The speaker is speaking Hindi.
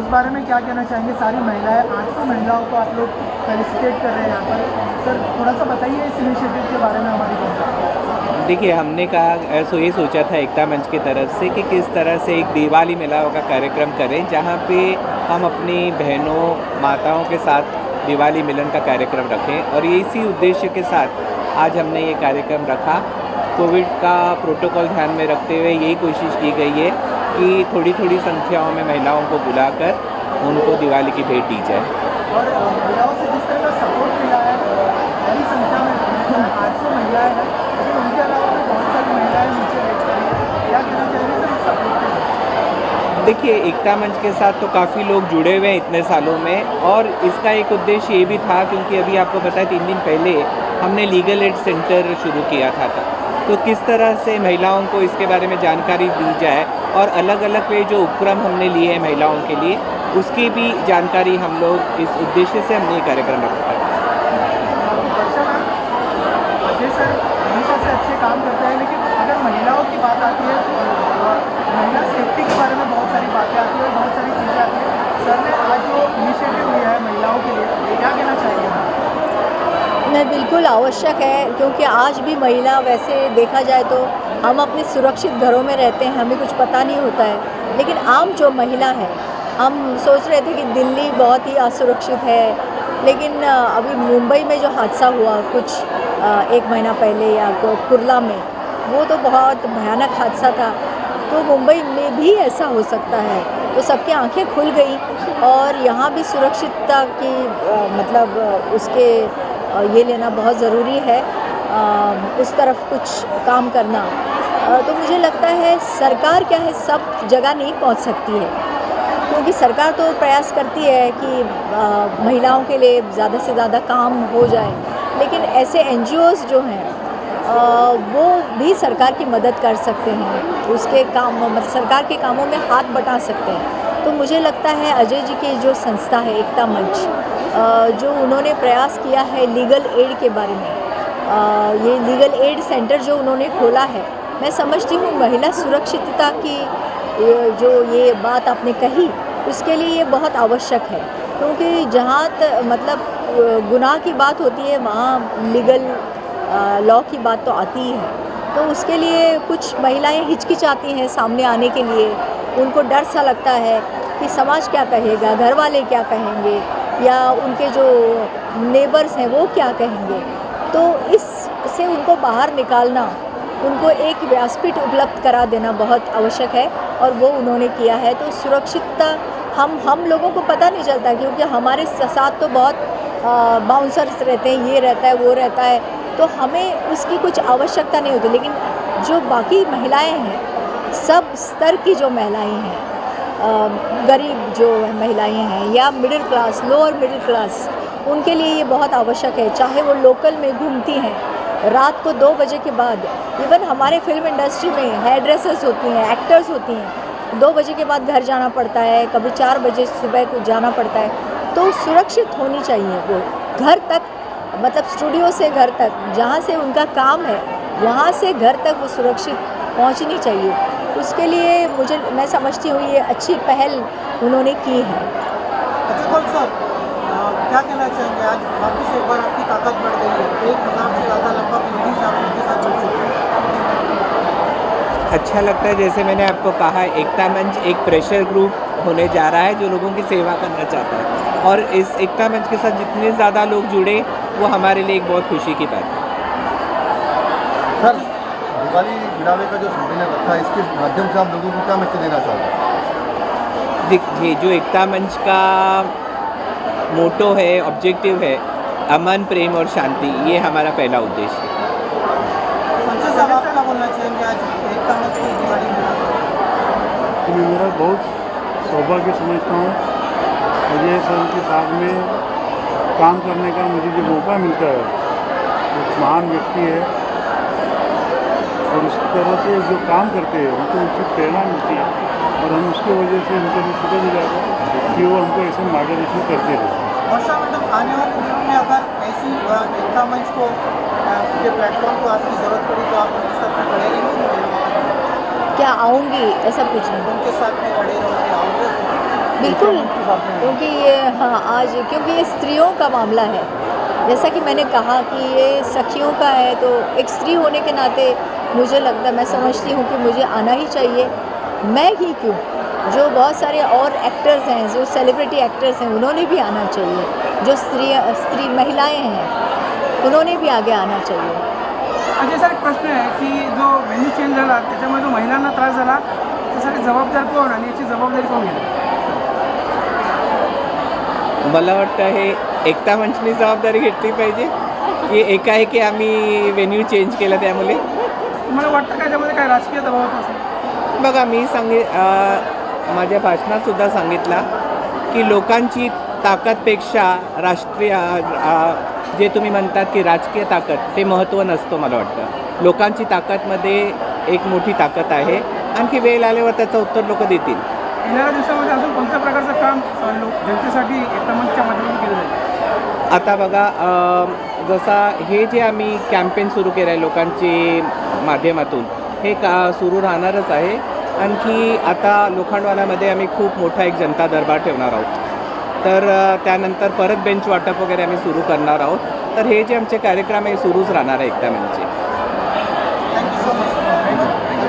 उस बारे में क्या कहना चाहेंगे? सारी महिलाएं 800 महिलाओं को आप लोग फेलिसिटेट कर रहे हैं यहाँ पर। सर थोड़ा सा बताइए इस इनिशिएटिव के बारे में हमारी जनता। देखिए, हमने कहा ये सोचा था एकता मंच की तरफ से कि किस तरह से एक दिवाली मेला का कार्यक्रम करें, जहाँ पे हम अपनी बहनों माताओं के साथ दिवाली मिलन का कार्यक्रम रखें। और इसी उद्देश्य के साथ आज हमने ये कार्यक्रम रखा। कोविड का प्रोटोकॉल ध्यान में रखते हुए यही कोशिश की गई है कि थोड़ी थोड़ी संख्याओं में महिलाओं को बुलाकर उनको दिवाली की भेंट दी जाए। और महिलाओं से जिस तरह का सपोर्ट मिला है, बड़ी संख्या में 800 महिलाएं हैं, लेकिन उनके अलावा भी बहुत सारी महिलाएं नीचे बैठ रही हैं। क्या कहना चाहिए सर इस सपोर्ट के लिए? देखिए, एकता मंच के साथ तो काफ़ी लोग जुड़े हुए हैं इतने सालों में, और इसका एक उद्देश्य ये भी था, क्योंकि अभी आपको पता है 3 दिन पहले हमने लीगल एड सेंटर शुरू किया था। तो किस तरह से महिलाओं को इसके बारे में जानकारी दी जाए, और अलग अलग वे जो उपक्रम हमने लिए हैं महिलाओं के लिए, उसकी भी जानकारी हम लोग इस उद्देश्य से हमने ये कार्यक्रम रखा है। अजय सर हमेशा से अच्छे काम करते हैं, लेकिन अगर महिलाओं की बात आती है तो महिला सेफ्टी के बारे में बहुत सारी बातें आती है, बहुत सारी चीज़ें आती हैं। सर ने आज जो इनिशिएटिव लिया है महिलाओं के लिए, क्या कहना चाहेंगे? नहीं, बिल्कुल आवश्यक है, क्योंकि आज भी महिला, वैसे देखा जाए तो हम अपने सुरक्षित घरों में रहते हैं, हमें कुछ पता नहीं होता है, लेकिन आम जो महिला है, हम सोच रहे थे कि दिल्ली बहुत ही असुरक्षित है, लेकिन अभी मुंबई में जो हादसा हुआ कुछ 1 महीना पहले या कुर्ला में, वो तो बहुत भयानक हादसा था। तो मुंबई में भी ऐसा हो सकता है, तो सबकी आंखें खुल गई, और यहाँ भी सुरक्षितता की मतलब उसके ये लेना बहुत ज़रूरी है, उस तरफ कुछ काम करना। तो मुझे लगता है सरकार क्या है, सब जगह नहीं पहुंच सकती है, क्योंकि सरकार तो प्रयास करती है कि महिलाओं के लिए ज़्यादा से ज़्यादा काम हो जाए, लेकिन ऐसे NGOs जो हैं वो भी सरकार की मदद कर सकते हैं, उसके काम मतलब सरकार के कामों में हाथ बटा सकते हैं। तो मुझे लगता है अजय जी की जो संस्था है एकता मंच, जो उन्होंने प्रयास किया है लीगल एड के बारे में, ये लीगल एड सेंटर जो उन्होंने खोला है, मैं समझती हूँ महिला सुरक्षितता की जो ये बात आपने कही, उसके लिए ये बहुत आवश्यक है, क्योंकि जहाँ मतलब गुनाह की बात होती है, वहाँ लीगल लॉ की बात तो आती ही है। तो उसके लिए कुछ महिलाएं हिचकिचाती हैं सामने आने के लिए, उनको डर सा लगता है कि समाज क्या कहेगा, घर वाले क्या कहेंगे, या उनके जो नेबर्स हैं वो क्या कहेंगे। तो इससे उनको बाहर निकालना, उनको एक व्यासपीठ उपलब्ध करा देना बहुत आवश्यक है, और वो उन्होंने किया है। तो सुरक्षितता हम लोगों को पता नहीं चलता, क्योंकि हमारे साथ तो बहुत बाउंसर्स रहते हैं, ये रहता है वो रहता है, तो हमें उसकी कुछ आवश्यकता नहीं होती। लेकिन जो बाकी महिलाएं हैं, सब स्तर की जो महिलाएं हैं, गरीब जो महिलाएं हैं या middle class, lower middle class, उनके लिए ये बहुत आवश्यक है। चाहे वो लोकल में घूमती हैं, रात को 2 बजे के बाद, इवन हमारे फिल्म इंडस्ट्री में हेयर ड्रेसर्स होती हैं, एक्टर्स होती हैं, 2 बजे के बाद घर जाना पड़ता है, कभी 4 बजे सुबह को जाना पड़ता है। तो सुरक्षित होनी चाहिए वो, घर तक मतलब स्टूडियो से घर तक, जहाँ से उनका काम है वहाँ से घर तक वो सुरक्षित पहुँचनी चाहिए। उसके लिए मैं समझती हूँ ये अच्छी पहल उन्होंने की है। अच्छा सर, क्या कहना चाहेंगे? आज वापस एक बार आपकी ताकत बढ़ गई है, 1000 से ज़्यादा लगभग लेडीज आप उनके साथ जुड़ चुके हैं। अच्छा लगता है, जैसे मैंने आपको कहा, एकता मंच एक प्रेशर ग्रुप होने जा रहा है जो लोगों की सेवा करना चाहता है, और इस एकता मंच के साथ जितने ज़्यादा लोग जुड़े वो हमारे लिए एक बहुत खुशी की बात है। सर, दिवाली गिरावे का जो सम्मेलन रखा है, इसके माध्यम से आप लोगों को क्या मैसेज देना चाहोगे? देखिए, जो एकता मंच का मोटो है, ऑब्जेक्टिव है, अमन, प्रेम और शांति, ये हमारा पहला उद्देश्य है। संजय साहब, आप क्या बोलना चाहेंगे आज एकता मंच की दिवाली में? मैं मेरा बहुत सौभाग्य समझता हूँ अजय सर के साथ में काम करने का मुझे जो मौका मिलता है, एक महान व्यक्ति है, और इस तरह से जो काम करते हैं उनको उससे प्रेरणा मिलती है, और हम उसकी वजह से उनको भी शुक्रगुजार हैं कि वो हमको ऐसे मार्गदर्शन करते रहे। वर्षा मैडम, आने वाले दिनों में अगर ऐसी एकता मंच को के प्लेटफॉर्म को आपकी ज़रूरत पड़ी तो आप उनके साथ में खड़े रहेंगे? क्या आऊँगी ऐसा कुछ नहीं। उनके साथ में खड़े रहोगे, आओगे? बिल्कुल, क्योंकि ये हाँ आज क्योंकि ये स्त्रियों का मामला है। जैसा कि मैंने कहा कि ये सखियों का है, तो एक स्त्री होने के नाते मुझे लगता, मैं समझती हूँ कि मुझे आना ही चाहिए। मैं ही क्यों, जो बहुत सारे और एक्टर्स हैं, जो सेलिब्रिटी एक्टर्स हैं, उन्होंने भी आना चाहिए। जो स्त्री महिलाएं हैं, उन्होंने भी आगे आना चाहिए। अजय सर, एक प्रश्न आहे की जो व्हेन्यू चेंज झाला त्याच्यामुळे जो महिलांना त्रास झाला त्यासाठी जबाबदार कोण आणि याची जबाबदारी कोण घेणार? मला वाटतं हे एकता मंचनी जबाबदारी घेतली पाहिजे की एकाएकी आम्ही व्हेन्यू चेंज केला त्यामुळे. तुम्हाला वाटतं का याच्यामध्ये काय राजकीय दबाव होत असेल? बघा मी माझ्या भाषणातसुद्धा सांगितला की लोकांची ताकदपेक्षा राष्ट्रीय जे तुम्ही म्हणतात की राजकीय ताकद ते महत्त्व नसतं. मला वाटतं लोकांची ताकदमध्ये एक मोठी ताकद आहे. आणखी वेळ आल्यावर त्याचं उत्तर लोक देतील. येणाऱ्या दिवसामध्ये अजून कोणत्या प्रकारचं काम जनतेसाठी एकता मंचच्या माध्यमातून केलं जाईल? आता बघा जसा हे जे आम्ही कॅम्पेन सुरू केलं आहे लोकांची माध्यमातून, हे सुरू राहणारच आहे. आणखी आता लोखंडवाल्यामध्ये आम्ही खूप मोठा एक जनता दरबार ठेवणार आहोत. तर त्यानंतर परत बेंच वाटप वगैरे आम्ही सुरू करणार आहोत. तर हे जे आमचे कार्यक्रम आहे सुरूच राहणार आहे एकता मंचचे.